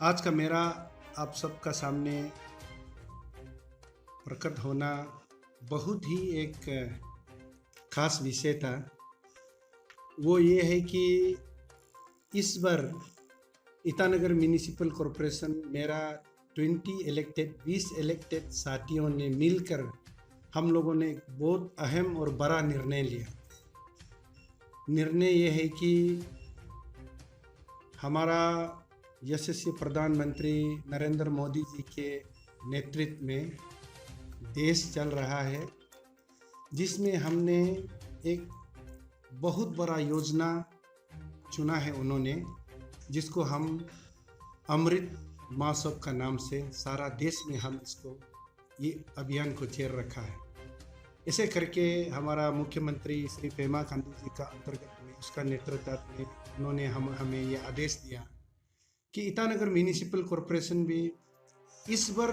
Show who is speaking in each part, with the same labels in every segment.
Speaker 1: आज का मेरा आप सबका सामने प्रकट होना बहुत ही एक खास विषय था। वो ये है कि इस बार ईटानगर म्यूनिसिपल कॉरपोरेशन मेरा 20 इलेक्टेड साथियों ने मिलकर हम लोगों ने एक बहुत अहम और बड़ा निर्णय लिया। निर्णय ये है कि हमारा यशस्वी प्रधानमंत्री नरेंद्र मोदी जी के नेतृत्व में देश चल रहा है, जिसमें हमने एक बहुत बड़ा योजना चुना है उन्होंने, जिसको हम अमृत महोत्सव का नाम से सारा देश में हम इसको ये अभियान को चेर रखा है। ऐसे करके हमारा मुख्यमंत्री श्री पेमा खांडू जी का अंतर्गत में उसका नेतृत्व में उन्होंने हमें ये आदेश दिया कि ईटानगर म्यूनिसिपल कॉरपोरेशन भी इस बार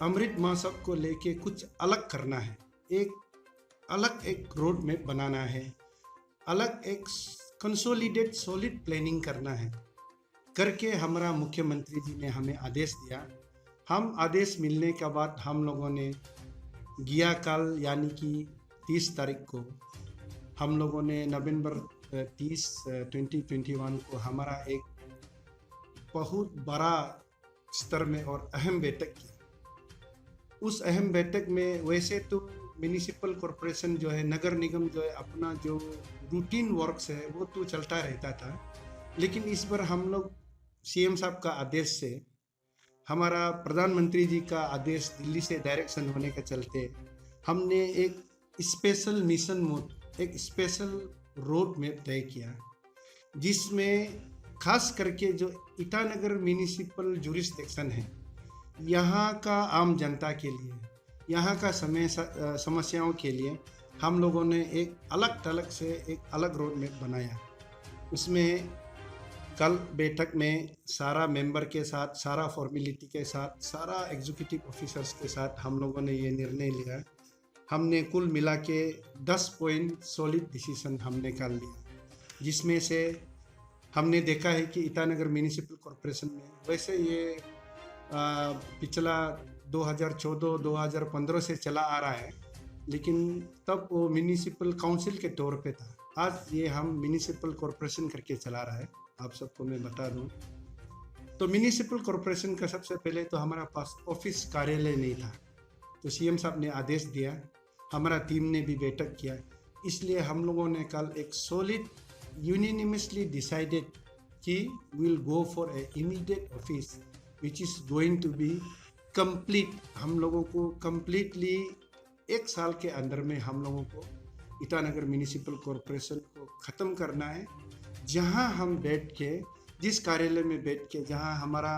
Speaker 1: अमृत महोत्सव को लेके कुछ अलग करना है। एक रोड मैप बनाना है, अलग एक कंसोलिडेट सॉलिड प्लानिंग करना है करके हमारा मुख्यमंत्री जी ने हमें आदेश दिया। हम आदेश मिलने के बाद हम लोगों ने गया कल यानी कि 30 तारीख को हम लोगों ने नवंबर 30 2021 को हमारा एक बहुत बड़ा स्तर में और अहम बैठक की। उस अहम बैठक में वैसे तो म्यूनिसिपल कॉरपोरेशन जो है, नगर निगम जो है, अपना जो रूटीन वर्क्स है वो तो चलता रहता था, लेकिन इस बार हम लोग सीएम साहब का आदेश से, हमारा प्रधानमंत्री जी का आदेश दिल्ली से डायरेक्शन होने के चलते हमने एक स्पेशल मिशन मोड, एक स्पेशल रोड मैप तय किया, जिसमें खास करके जो ईटानगर म्यूनिसिपल जुरिस्डिक्शन है, यहाँ का आम जनता के लिए, यहाँ का समस्याओं के लिए हम लोगों ने एक अलग रोड मैप बनाया। उसमें कल बैठक में सारा मेंबर के साथ, सारा फॉर्मेलिटी के साथ, सारा एग्जीक्यूटिव ऑफिसर्स के साथ हम लोगों ने ये निर्णय लिया। हमने कुल मिला के 10 पॉइंट सॉलिड डिसीजन हमने कर लिया, जिसमें से हमने देखा है कि ईटानगर म्यूनिसिपल कॉरपोरेशन में वैसे ये पिछला 2014-2015 से चला आ रहा है, लेकिन तब वो म्यूनिसिपल काउंसिल के तौर पे था। आज ये हम म्यूनिसिपल कॉरपोरेशन करके चला रहा है। आप सबको मैं बता दूं तो म्यूनिसिपल कॉरपोरेशन का सबसे पहले तो हमारा पास ऑफिस कार्यालय नहीं था, तो सीएम साहब ने आदेश दिया, हमारा टीम ने भी बैठक किया, इसलिए हम लोगों ने कल एक सॉलिड unanimously decided कि we'll go for a immediate office which is going to be complete। हम लोगों को completely 1 साल के अंदर में हम लोगों को ईटानगर म्यूनिसिपल कॉरपोरेशन को ख़त्म करना है। जहां हम बैठ के, जिस कार्यालय में बैठ के, जहां हमारा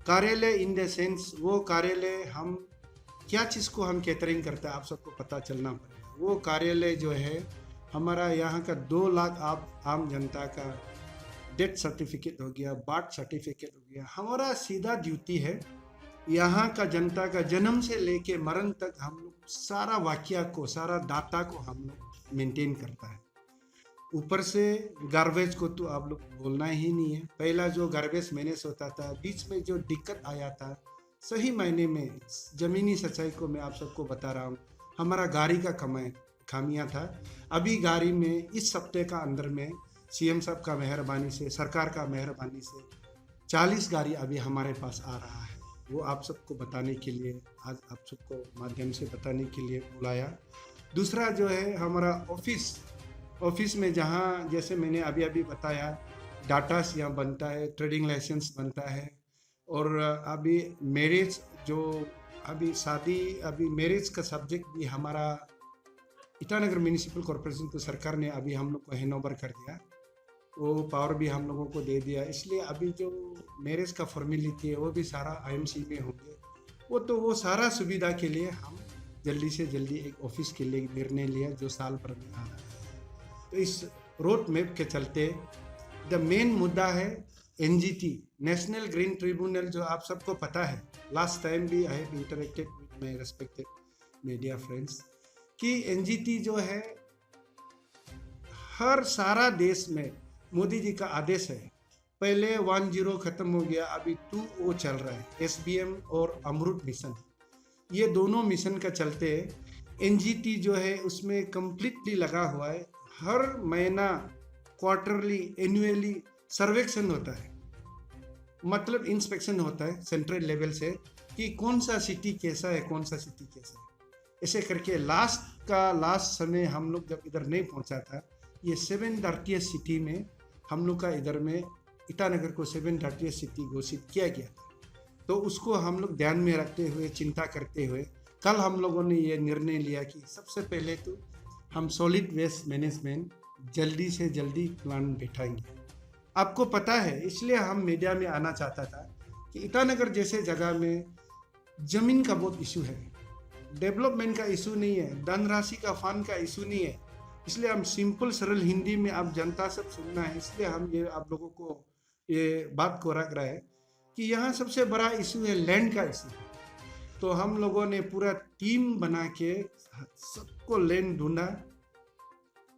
Speaker 1: कार्यालय इन द सेंस वो कार्यालय हम क्या चीज़ को हम कैटरिंग करते हैं आप सबको पता चलना पड़ेगा। वो कार्यालय जो है हमारा यहाँ का 2 लाख आम जनता का डेथ सर्टिफिकेट हो गया, बर्थ सर्टिफिकेट हो गया। हमारा सीधा ड्यूटी है यहाँ का जनता का जन्म से लेके मरण तक हम लोग सारा वाक्या को, सारा डाटा को हम लोग मेंटेन करता है। ऊपर से गार्बेज को तो आप लोग बोलना ही नहीं है। पहला जो गार्बेज मैनेज होता था, बीच में जो दिक्कत आया था, सही मायने में ज़मीनी सच्चाई को मैं आप सबको बता रहा हूँ, हमारा गाड़ी का खामियां था। अभी गाड़ी में इस हफ्ते का अंदर में सीएम साहब का मेहरबानी से, सरकार का मेहरबानी से 40 गाड़ी अभी हमारे पास आ रहा है। वो आप सबको बताने के लिए, आज आप सबको माध्यम से बताने के लिए बुलाया। दूसरा जो है हमारा ऑफिस में, जहाँ जैसे मैंने अभी बताया, डाटा यहाँ बनता है, ट्रेडिंग लाइसेंस बनता है, और अभी मैरिज जो अभी मैरिज का सब्जेक्ट भी हमारा ईटानगर म्यूनिसिपल कॉरपोरेशन को सरकार ने अभी हम लोग को हैंड ओवर कर दिया, वो पावर भी हम लोगों को दे दिया। इसलिए अभी जो मैरिज का फॉर्मेलिटी है वो भी सारा आईएमसी में होंगे। वो सारा सुविधा के लिए हम जल्दी से जल्दी एक ऑफिस के लिए निर्णय लिया, जो साल भर में आ रहा है। तो इस रोड मैप के चलते द मेन मुद्दा है एनजीटी, नेशनल ग्रीन ट्रिब्यूनल, जो आप सबको पता है। लास्ट टाइम भी I have interacted with my respected media friends कि एनजीटी जो है हर सारा देश में मोदी जी का आदेश है पहले 10 खत्म हो गया, अभी 20 चल रहा है, SBM और अमृत मिशन। ये दोनों मिशन का चलते NGT जो है उसमें कम्प्लीटली लगा हुआ है। हर महीना क्वार्टरली एनुअली सर्वेक्षण होता है, मतलब इंस्पेक्शन होता है सेंट्रल लेवल से कि कौन सा सिटी कैसा है, कौन सा सिटी कैसा है। ऐसे करके लास्ट समय हम लोग जब इधर नहीं पहुंचा था, ये 7 डर्टीएस्ट सिटी में हम लोग का इधर में ईटानगर को 7 डर्टीएस्ट सिटी घोषित किया गया था। तो उसको हम लोग ध्यान में रखते हुए, चिंता करते हुए, कल हम लोगों ने ये निर्णय लिया कि सबसे पहले तो हम सॉलिड वेस्ट मैनेजमेंट जल्दी से जल्दी प्लान बैठाएंगे। आपको पता है, इसलिए हम मीडिया में आना चाहता था कि ईटानगर जैसे जगह में ज़मीन का बहुत इशू है, डेवलपमेंट का इशू नहीं है, धनराशि का फंड का इशू नहीं है। इसलिए हम सिंपल सरल हिंदी में आप जनता सब सुनना है, इसलिए हम ये आप लोगों को ये बात को रख रहा है कि यहाँ सबसे बड़ा इशू है लैंड का इशू। तो हम लोगों ने पूरा टीम बना के सबको लैंड ढूंढा।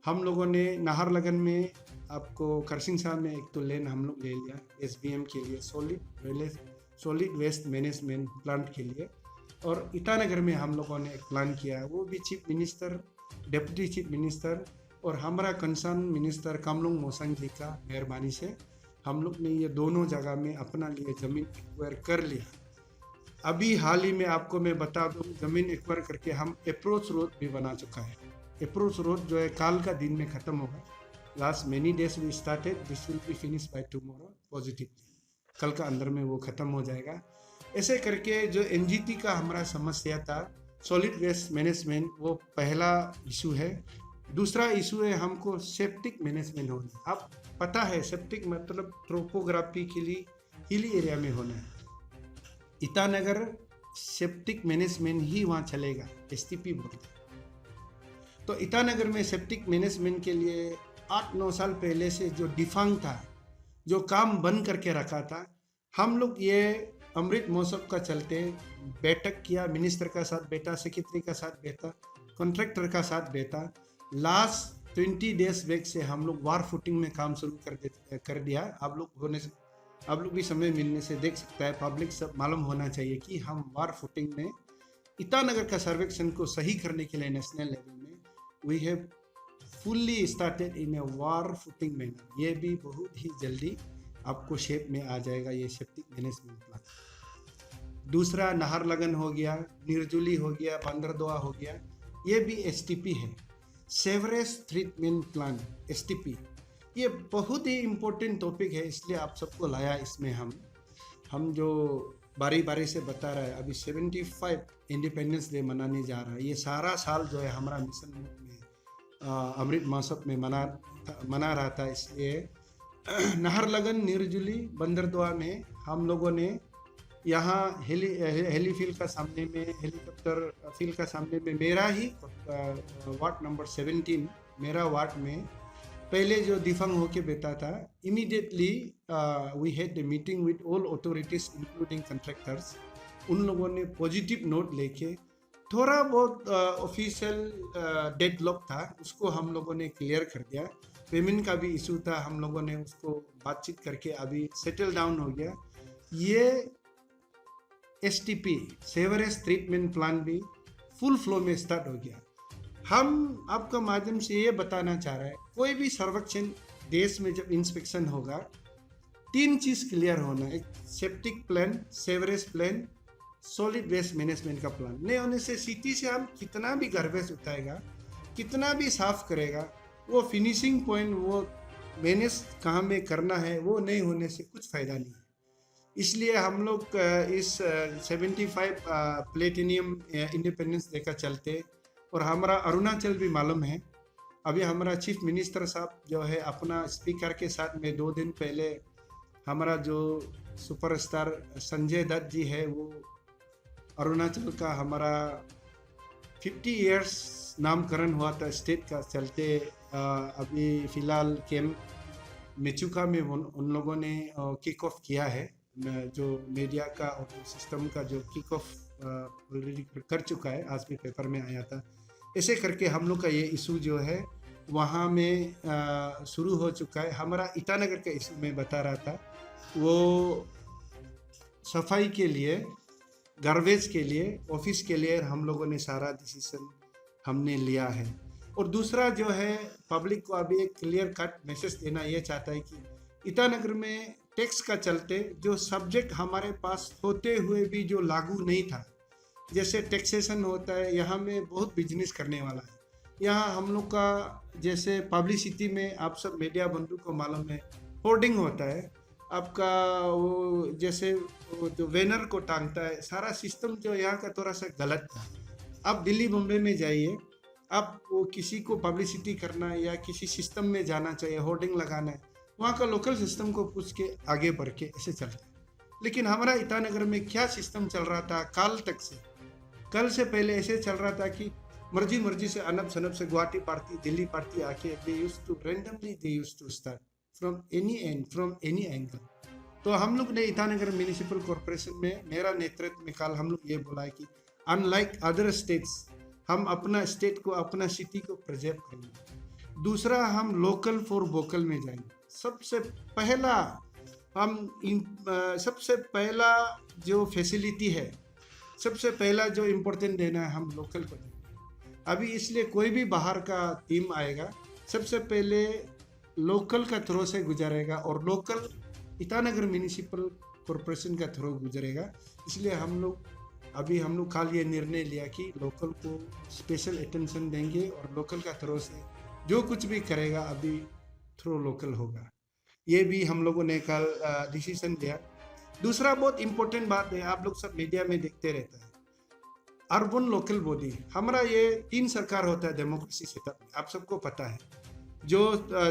Speaker 1: हम लोगों ने नाहरलगन में आपको करसिंग साहब में एक तो लैंड हम लोग ले लिया SBM के लिए, सॉलिड वेस्ट मैनेजमेंट प्लांट के लिए। और ईटानगर में हम लोगों ने एक प्लान किया, वो भी chief minister, deputy chief minister और हमारा कंसर्न मिनिस्टर कामलुंग मोसांग जी का मेहरबानी से हम लोग ने ये दोनों जगह में अपना लिए ज़मीन एक्वायर कर लिया। अभी हाल ही में आपको मैं बता दूं, ज़मीन एक्वायर करके हम अप्रोच रोड भी बना चुका है। अप्रोच रोड जो है काल का दिन में ख़त्म होगा। Last many days we started, this will be finish by tomorrow positively. कल का अंदर में वो ख़त्म हो जाएगा। ऐसे करके जो NGT का हमारा समस्या था सॉलिड वेस्ट मैनेजमेंट, वो पहला इशू है। दूसरा इशू है हमको सेप्टिक मैनेजमेंट होना। अब पता है सेप्टिक मतलब ट्रोपोग्राफी के लिए हिली एरिया में होना है। ईटानगर सेप्टिक मैनेजमेंट ही वहाँ चलेगा, STP बोलते हैं। तो ईटानगर में सेप्टिक मैनेजमेंट के लिए 8-9 साल पहले से जो डिफांग था, जो काम बंद करके रखा था, हम लोग ये अमृत महोत्सव का चलते बैठक किया, मिनिस्टर का साथ बैठा, सेक्रेटरी का साथ बैठा, कॉन्ट्रैक्टर का साथ बैठा। लास्ट 20 डेज बैक से हम लोग वार फुटिंग में काम शुरू कर दिया। आप लोग भी समय मिलने से देख सकता है, पब्लिक सब मालूम होना चाहिए कि हम वार फुटिंग में ईटानगर का सर्वेक्षण को सही करने के लिए नेशनल लेवल में we have fully started in a war footing manner. ये भी बहुत ही जल्दी आपको शेप में आ जाएगा ये सेप्टिक मैनेजमेंट प्लान। दूसरा नाहरलगन हो गया, निर्जुली हो गया, बंदरदोआ हो गया, ये भी STP है, सेवरेज ट्रीटमेंट प्लान STP। ये बहुत ही इम्पोर्टेंट टॉपिक है, इसलिए आप सबको लाया इसमें। हम जो बारी बारी से बता रहा है, अभी 75 इंडिपेंडेंस डे मनाने जा रहा है। ये सारा साल जो है हमारा मिशन में अमृत महोत्सव में मना रहा था। इसलिए नाहरलगन, निर्जुली, बंदरदोआ में हम लोगों ने यहाँ हेली फील्ड का सामने में, हेलीकॉप्टर फील्ड का सामने में, मेरा ही वार्ड नंबर 17 मेरा वार्ड में पहले जो दिफंग होके बैठा था, immediately we had the meeting with all authorities including contractors. उन लोगों ने पॉजिटिव नोट लेके थोड़ा बहुत ऑफिशियल डेडलॉक था, उसको हम लोगों ने क्लियर कर दिया। पेमेंट का भी इशू था, हम लोगों ने उसको बातचीत करके अभी सेटल डाउन हो गया। ये STP सेवरेज ट्रीटमेंट प्लान भी फुल फ्लो में स्टार्ट हो गया। हम आपका माध्यम से ये बताना चाह रहे हैं, कोई भी सर्वेक्षण देश में जब इंस्पेक्शन होगा, 3 चीज़ क्लियर होना। एक septic plan, sewerage plan, solid waste management का प्लान। नहीं होने से सिटी से हम कितना भी गार्बेज उठाएगा, कितना भी साफ करेगा, वो फिनिशिंग पॉइंट, वो मैनेज कहाँ में करना है, वो नहीं होने से कुछ फ़ायदा नहीं है। इसलिए हम लोग इस 75 प्लेटिनियम इंडिपेंडेंस डे का चलते, और हमारा अरुणाचल भी मालूम है, अभी हमारा चीफ मिनिस्टर साहब जो है अपना स्पीकर के साथ में 2 दिन पहले हमारा जो सुपरस्टार संजय दत्त जी है, वो अरुणाचल का हमारा 50 इयर्स नामकरण हुआ था स्टेट का चलते। अभी फ़िलहाल कैंप मेचुका में उन लोगों ने किक ऑफ किया है, जो मीडिया का और सिस्टम का जो किक ऑफ ऑलरेडी कर चुका है, आज भी पेपर में आया था। ऐसे करके हम लोग का ये इशू जो है वहाँ में शुरू हो चुका है। हमारा ईटानगर का इशू मैं बता रहा था, वो सफाई के लिए, गार्बेज के लिए, ऑफिस के लिए हम लोगों ने सारा डिसीजन हमने लिया है। और दूसरा जो है, पब्लिक को अभी एक क्लियर कट मैसेज देना ये चाहता है कि ईटानगर में टैक्स का चलते जो सब्जेक्ट हमारे पास होते हुए भी जो लागू नहीं था, जैसे टैक्सेशन होता है, यहाँ में बहुत बिजनेस करने वाला है। यहाँ हम लोग का जैसे पब्लिसिटी में आप सब मीडिया बंधु को मालूम है, होर्डिंग होता है आपका, वो जैसे वो जो बैनर को टांगता है, सारा सिस्टम जो यहाँ का थोड़ा सा गलत था। आप दिल्ली बम्बई में जाइए, आप वो किसी को पब्लिसिटी करना है या किसी सिस्टम में जाना चाहिए, होर्डिंग लगाना है, वहाँ का लोकल सिस्टम को पूछ के आगे बढ़ के ऐसे चलता है। लेकिन हमारा ईटानगर में क्या सिस्टम चल रहा था कल से पहले ऐसे चल रहा था कि मर्जी से अनब शनब से गुवाहाटी पार्टी, दिल्ली पार्टी आके they used to randomly they used to start from any end, from any angle. तो हम लोग ने ईटानगर म्यूनिसिपल कॉरपोरेशन में, मेरा नेतृत्व में कल हम लोग ये बोला है कि अनलाइक अदर स्टेट्स, हम अपना स्टेट को, अपना सिटी को प्रिजर्व करेंगे। दूसरा, हम लोकल फॉर वोकल में जाएंगे। सबसे पहला जो फैसिलिटी है, सबसे पहला जो इम्पोर्टेंट देना है, हम लोकल को देंगे। अभी इसलिए कोई भी बाहर का टीम आएगा, सबसे पहले लोकल का थ्रो से गुजरेगा और लोकल ईटानगर म्यूनिसिपल कॉरपोरेशन का थ्रो गुजरेगा। इसलिए हम लोग कल ये निर्णय लिया कि लोकल को स्पेशल अटेंशन देंगे और लोकल का थ्रो से जो कुछ भी करेगा अभी थ्रो लोकल होगा। ये भी हम लोगों ने कल डिसीजन लिया। दूसरा बहुत इम्पोर्टेंट बात है, आप लोग सब मीडिया में देखते रहते हैं, अर्बन लोकल बॉडी। हमारा ये 3 सरकार होता है डेमोक्रेसी सेटअप, आप सबको पता है। जो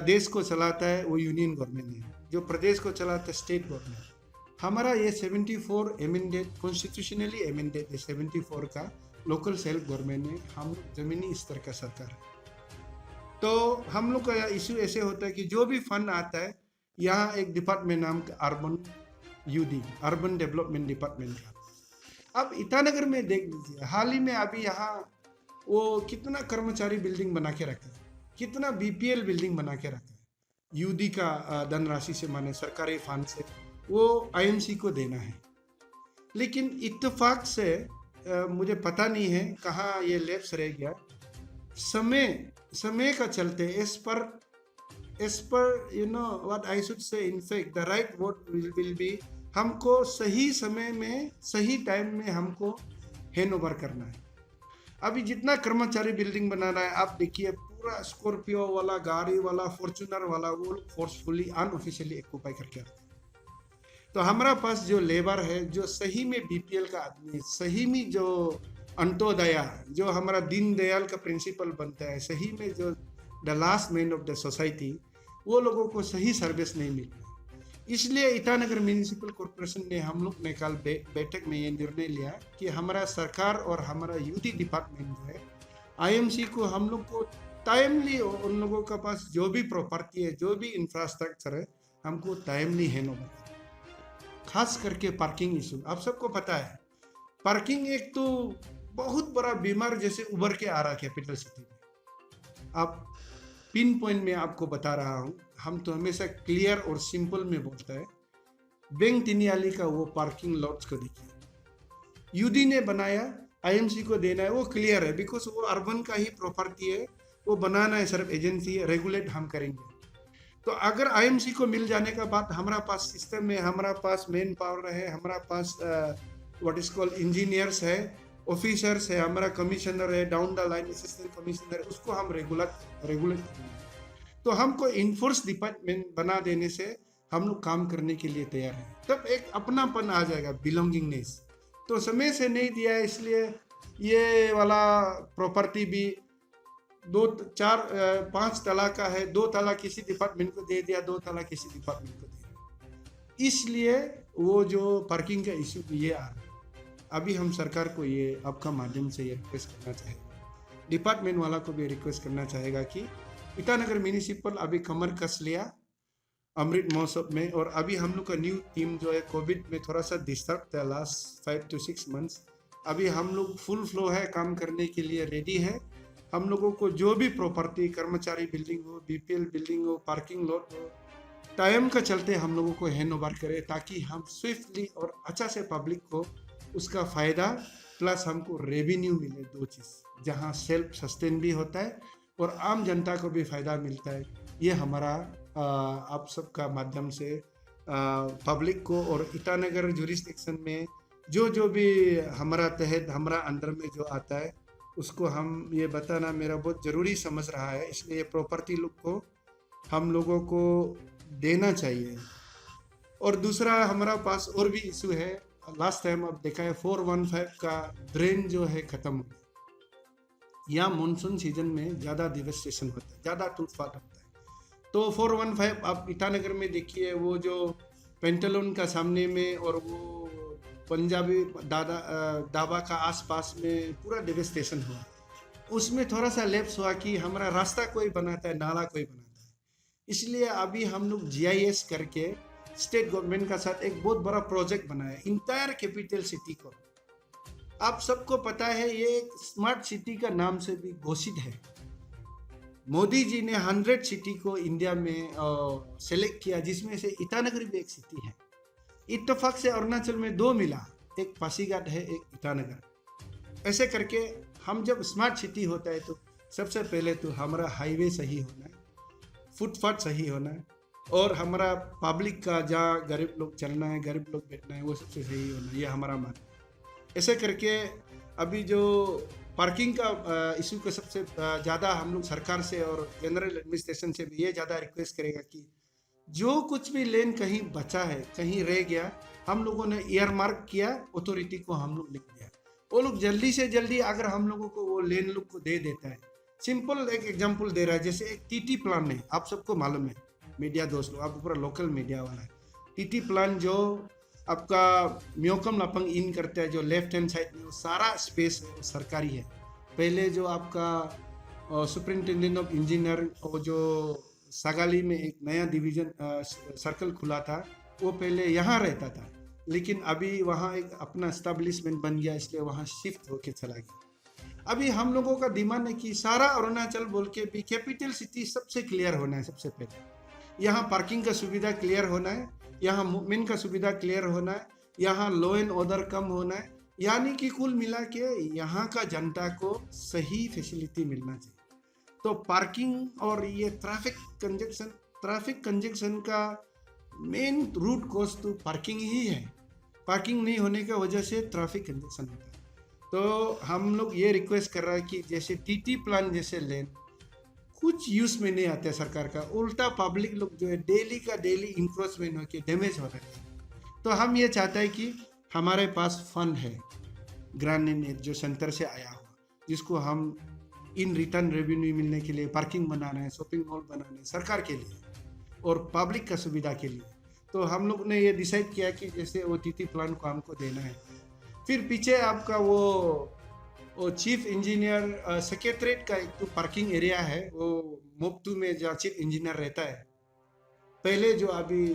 Speaker 1: देश को चलाता है वो यूनियन गवर्नमेंट है, जो प्रदेश को चलाता है स्टेट गवर्नमेंट। हमारा ये 74 एमेंडेड, कॉन्स्टिट्यूशनली एमेंडेड 74 का लोकल सेल्फ गवर्नमेंट है। हम लोग जमीनी स्तर का सरकार है। तो हम लोग का इशू ऐसे होता है कि जो भी फंड आता है, यहाँ एक डिपार्टमेंट नाम का urban UD, urban development department का। अब ईटानगर में देख लीजिए, हाल ही में अभी यहाँ वो कितना कर्मचारी बिल्डिंग बना के रखा है, कितना बीपीएल बिल्डिंग बना के रखा है। यूडी का धनराशि से, माने सरकारी फंड से, वो आईएमसी को देना है। लेकिन इत्तेफाक से मुझे पता नहीं है कहाँ ये लैप्स रह गया। समय का चलते एज पर you know what I should say, in fact the right word will be, हमको सही समय में, सही टाइम में हमको हैंड ओवर करना है। अभी जितना कर्मचारी बिल्डिंग बना रहा है, आप देखिए पूरा स्कॉर्पियो वाला, गाड़ी वाला, फॉर्चूनर वाला, वो लोग फोर्सफुली अनऑफिशियली एक्यूपाई करके रखते हैं। तो हमारा पास जो लेबर है, जो सही में बीपीएल का आदमी है, सही में जो अंत्योदया, जो हमारा दीनदयाल का प्रिंसिपल बनता है, सही में जो the last man of the society, वो लोगों को सही सर्विस नहीं मिल रहा। इसलिए ईटानगर म्यूनिसिपल कॉरपोरेशन ने, हम लोग ने कल बैठक में ये निर्णय लिया कि हमारा सरकार और हमारा यूटी डिपार्टमेंट जो है, आईएमसी को हम लोग को टाइमली, उन लोगों के पास जो भी प्रॉपर्टी है, जो भी इंफ्रास्ट्रक्चर है, हमको टाइमली हैंड ओवर। खास करके पार्किंग इशू, आप सबको पता है पार्किंग एक तो बहुत बड़ा बीमार जैसे उभर के आ रहा है कैपिटल सिटी में। आप पिन पॉइंट में आपको बता रहा हूँ, हम तो हमेशा क्लियर और सिंपल में बोलता है। बैंक तिनियाली का वो पार्किंग लॉट्स को देखिए, यूडी ने बनाया, आईएमसी को देना है, वो क्लियर है, बिकॉज वो अर्बन का ही प्रॉपर्टी है, वो बनाना है, सिर्फ एजेंसी है, रेगुलेट हम करेंगे। तो अगर आईएमसी को मिल जाने का बाद हमारा पास सिस्टम है, हमारा पास मैन पावर है, हमारा पास व्हाट इज कॉल्ड इंजीनियर्स है, ऑफिसर्स है, हमारा कमिश्नर है, down the line assistant commissioner, उसको हम रेगुलेट करेंगे। तो हमको इन्फोर्स डिपार्टमेंट बना देने से हम लोग काम करने के लिए तैयार हैं। तब एक अपनापन आ जाएगा, बिलोंगिंगनेस। तो समय से नहीं दिया है, इसलिए ये वाला प्रॉपर्टी भी 5 तला का है, 2 तला किसी डिपार्टमेंट को दे दिया, 2 तला किसी डिपार्टमेंट को दे दिया। इसलिए वो जो पार्किंग का इश्यू ये आ रहा है। अभी हम सरकार को ये आपका माध्यम से ये रिक्वेस्ट करना चाहेगा, डिपार्टमेंट वाला को भी रिक्वेस्ट करना चाहेगा कि ईटानगर म्यूनिसिपल अभी कमर कस लिया अमृत महोत्सव में, और अभी हम लोग का न्यू टीम जो है, कोविड में थोड़ा सा डिस्टर्ब था लास्ट 5 to 6 मंथ्स, अभी हम लोग फुल फ्लो है, काम करने के लिए रेडी है। हम लोगों को जो भी प्रॉपर्टी, कर्मचारी बिल्डिंग हो, बीपीएल बिल्डिंग हो, पार्किंग लॉट हो, टाइम का चलते हम लोगों को हैंड ओवर करें, ताकि हम स्विफ्टली और अच्छा से पब्लिक को उसका फ़ायदा प्लस हमको रेवेन्यू मिले। दो चीज़, जहां सेल्फ सस्टेन भी होता है और आम जनता को भी फ़ायदा मिलता है। ये हमारा आप सबका माध्यम से पब्लिक को और ईटानगर जुरिस्डिक्शन में जो जो भी हमारा तहत हमारा अंडर में जो आता है उसको हम ये बताना मेरा बहुत ज़रूरी समझ रहा है। इसलिए ये प्रॉपर्टी लुक को हम लोगों को देना चाहिए। और दूसरा हमारा पास और भी इशू है। लास्ट टाइम अब देखा है 415 का ड्रेन जो है ख़त्म हो गया। यहाँ मानसून सीजन में ज़्यादा डिवेस्टेशन होता है, ज़्यादा टूटफाट होता है। तो 415 आप ईटानगर में देखिए, वो जो पेंटालून का सामने में और वो पंजाबी दाबा का आसपास में पूरा डिवेस्टेशन हुआ। उसमें थोड़ा सा लैप्स हुआ कि हमारा रास्ता कोई बनाता है, नाला कोई बनाता है। इसलिए अभी हम लोग GIS करके स्टेट गवर्नमेंट का साथ एक बहुत बड़ा प्रोजेक्ट बनाया इंटायर कैपिटल सिटी को। आप सबको पता है ये एक स्मार्ट सिटी का नाम से भी घोषित है। मोदी जी ने 100 सिटी को इंडिया में सेलेक्ट किया, जिसमें से ईटानगर भी एक सिटी है। इत्तेफाक से अरुणाचल में 2 मिला, एक पासीघाट है, एक ईटानगर। ऐसे करके हम जब स्मार्ट सिटी होता है तो सबसे पहले तो हमारा हाईवे सही होना है, फुटपाथ सही होना है, और हमारा पब्लिक का जहाँ गरीब लोग चलना है, गरीब लोग बैठना है, वो सबसे सही होना है। ये हमारा मान है। ऐसे करके अभी जो पार्किंग का इशू का सबसे ज़्यादा हम लोग सरकार से और जनरल एडमिनिस्ट्रेशन से भी ये ज़्यादा रिक्वेस्ट करेगा कि जो कुछ भी लेन कहीं बचा है, कहीं रह गया, हम लोगों ने ईयर मार्क किया, अथॉरिटी को हम लोग लिख दिया। वो लोग जल्दी से जल्दी अगर हम लोगों को वो लेन लोग को दे देता है। सिंपल एक एग्जांपल दे रहा है, जैसे एक TT प्लान है, आप सबको मालूम है, मीडिया दोस्त लोग, आप पूरा लोकल मीडिया वाला है। TT प्लान जो आपका म्योकम लापंग इन करता है, जो लेफ्ट हैंड साइड में वो सारा स्पेस है वो सरकारी है। पहले जो आपका सुपरिंटेंडेंट ऑफ इंजीनियर और जो सागाली में एक नया डिवीजन सर्कल खुला था, वो पहले यहाँ रहता था, लेकिन अभी वहाँ एक अपना एस्टेब्लिशमेंट बन गया, इसलिए वहाँ शिफ्ट होके चला गया। अभी हम लोगों का डिमांड है कि सारा अरुणाचल बोल के भी कैपिटल सिटी सबसे क्लियर होना है। सबसे पहले यहाँ पार्किंग का सुविधा क्लियर होना है, यहाँ मूवमेंट का सुविधा क्लियर होना है, यहाँ लॉ एंड ऑर्डर कम होना है, यानी कि कुल मिला के यहाँ का जनता को सही फैसिलिटी मिलना चाहिए। तो पार्किंग और ये ट्रैफिक कंजक्शन का मेन रूट कॉज तो पार्किंग ही है। पार्किंग नहीं होने की वजह से ट्रैफिक कंजक्शन होता है। तो हम लोग ये रिक्वेस्ट कर रहा है कि जैसे TT प्लान जैसे लेन कुछ यूज में नहीं आते सरकार का, उल्टा पब्लिक लोग जो है डेली का डेली इंक्रोचमेंट होकर डैमेज हो रहा है। तो हम ये चाहते हैं कि हमारे पास फंड है ग्रांट जो सेंटर से आया हुआ, जिसको हम इन रिटर्न रेवेन्यू मिलने के लिए पार्किंग बनाना है, शॉपिंग मॉल बनाना है सरकार के लिए और पब्लिक का सुविधा के लिए। तो हम लोग ने ये डिसाइड किया कि जैसे वो TT प्लान को हमको देना है। फिर पीछे आपका वो चीफ इंजीनियर सेक्रेटरीट का एक तो पार्किंग एरिया है, वो मोपटू में जहाँ चीफ इंजीनियर रहता है। पहले जो अभी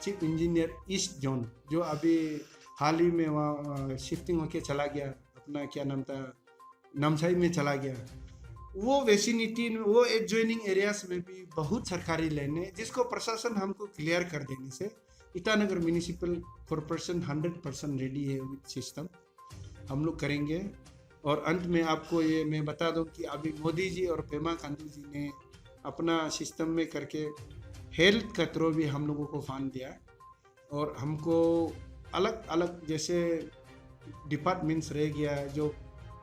Speaker 1: चीफ इंजीनियर ईस्ट जोन जो अभी हाल ही में वहाँ शिफ्टिंग होके चला गया, अपना क्या नाम था, नामसाई में चला गया। वो वेसिनिटी वो एडजॉइनिंग एरियाज में भी बहुत सरकारी लैंड है, जिसको प्रशासन हमको क्लियर कर देने से ईटानगर म्यूनिसिपल कॉरपोरेशन 100% रेडी है विद सिस्टम। हम लोग करेंगे। और अंत में आपको ये मैं बता दूं कि अभी मोदी जी और पेमा खांडू जी ने अपना सिस्टम में करके हेल्थ का थ्रो भी हम लोगों को फंड दिया, और हमको अलग अलग जैसे डिपार्टमेंट्स रह गया, जो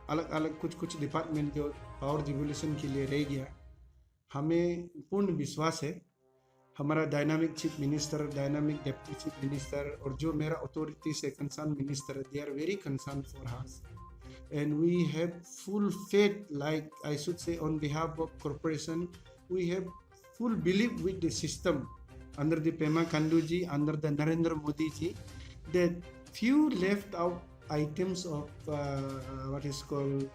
Speaker 1: अलग अलग कुछ डिपार्टमेंट जो पावर डिवोल्यूशन के लिए रह गया। हमें पूर्ण विश्वास है हमारा dynamic chief minister, dynamic deputy chief minister और जो मेरा अथॉरिटी से concern minister, they are very concern for us and we have full faith, like I should say on behalf of corporation, we have full belief with the system under the Pema Khandu ji, under the Narendra Modi ji, that few left out items of what is called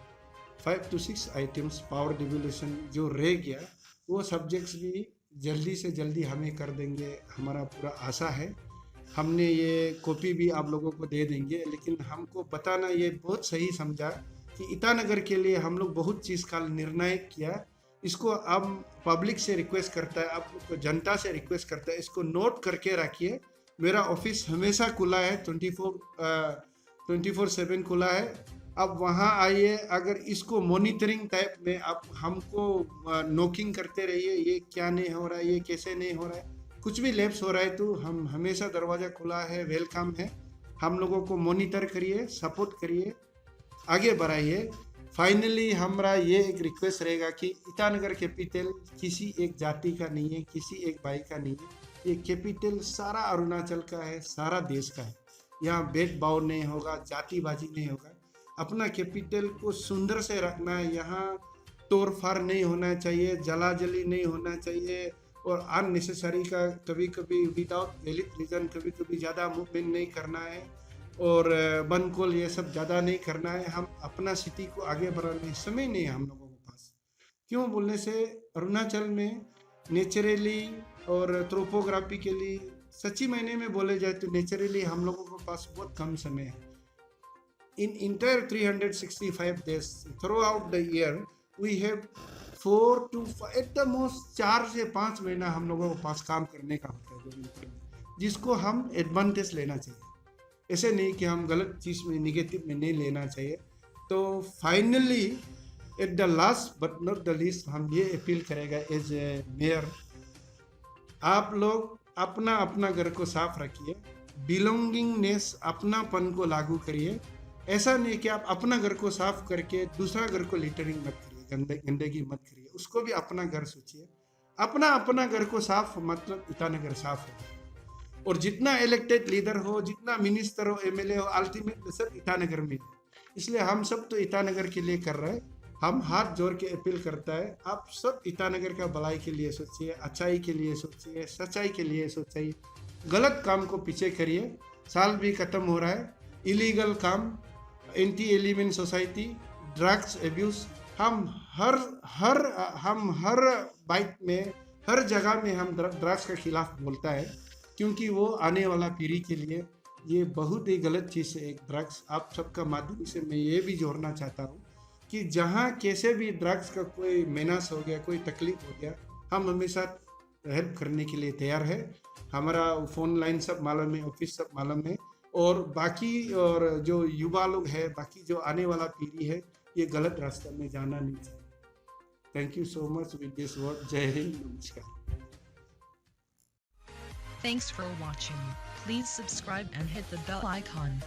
Speaker 1: 5 to 6 items power devolution जो रह गया, वो subjects भी जल्दी से जल्दी हमें कर देंगे, हमारा पूरा आशा है। हमने ये कॉपी भी आप लोगों को दे देंगे, लेकिन हमको बताना ये बहुत सही समझा कि ईटानगर के लिए हम लोग बहुत चीज़ का निर्णय किया, इसको अब पब्लिक से रिक्वेस्ट करता है, आप जनता से रिक्वेस्ट करता है, इसको नोट करके रखिए। मेरा ऑफिस हमेशा खुला है, 24/7 खुला है। अब वहाँ आइए, अगर इसको मॉनिटरिंग टाइप में आप हमको नोकिंग करते रहिए, ये क्या नहीं हो रहा है, ये कैसे नहीं हो रहा है, कुछ भी लैप्स हो रहा है तो हम हमेशा दरवाज़ा खुला है, वेलकम है। हम लोगों को मॉनिटर करिए, सपोर्ट करिए, आगे बढ़ाइए। फाइनली हमारा ये एक रिक्वेस्ट रहेगा कि ईटानगर कैपिटल किसी एक जाति का नहीं है, किसी एक भाई का नहीं है। ये कैपिटल सारा अरुणाचल का है, सारा देश का है। यहाँ भेदभाव नहीं होगा, जातिबाजी नहीं होगा। अपना कैपिटल को सुंदर से रखना है। यहाँ तोड़ फाड़ नहीं होना चाहिए, जला जली नहीं होना चाहिए, और अननेसेसरी का कभी कभी विदाउट वैलिड रीजन कभी कभी ज़्यादा मूवमेंट नहीं करना है, और बनकोल ये सब ज़्यादा नहीं करना है। हम अपना सिटी को आगे बढ़ाने समय नहीं है हम लोगों के पास। क्यों बोलने से अरुणाचल में नेचुरली और ट्रोपोग्राफी के लिए सच्ची मायने में बोले जाए तो नेचुरली हम लोगों के पास बहुत कम समय है। In entire 365 days throughout the year we have 4 to 5 at the most 4 से 5 महीना हम लोगों के पास काम करने का होता है, जिसको हम एडवांटेज लेना चाहिए। ऐसे नहीं कि हम गलत चीज़ में निगेटिव में नहीं लेना चाहिए। तो finally at the last but not the least हम ये अपील करेगा एज ए मेयर, आप लोग अपना अपना घर को साफ रखिए, बिलोंगिंगनेस अपनापन को लागू करिए। ऐसा नहीं कि आप अपना घर को साफ करके दूसरा घर को लिटरिंग मत करिए, गंदगी मत करिए, उसको भी अपना घर सोचिए। अपना अपना घर को साफ मतलब ईटानगर साफ है। और जितना इलेक्टेड लीडर हो, जितना मिनिस्टर हो, एमएलए हो, अल्टीमेट सब ईटानगर में है। इसलिए हम सब तो ईटानगर के लिए कर रहे हैं। हम हाथ जोड़ के अपील करता है, आप सब ईटानगर का भलाई के लिए सोचिए, अच्छाई के लिए सोचिए, सच्चाई के लिए सोचिए, गलत काम को पीछे करिए। साल भी खत्म हो रहा है। इलीगल काम, anti element society, drugs abuse, हम हर बाइट में, हर जगह में हम ड्रग्स के खिलाफ बोलता है, क्योंकि वो आने वाला पीढ़ी के लिए ये बहुत ही गलत चीज़ है एक ड्रग्स। आप सबका माध्यम से मैं ये भी जोड़ना चाहता हूँ कि जहाँ कैसे भी ड्रग्स का कोई मेनास हो गया, कोई तकलीफ हो गया, हम हमेशा हेल्प करने के लिए तैयार है। हमारा फ़ोन लाइन सब मालूम है, ऑफिस सब मालूम है, और बाकी और जो युवा लोग है, बाकी जो आने वाला पीढ़ी है, ये गलत रास्ते में जाना नहीं चाहिए। Thank you so much with this word. जय हिंद, नमस्कार।
Speaker 2: Thanks for watching. Please subscribe and hit the bell icon.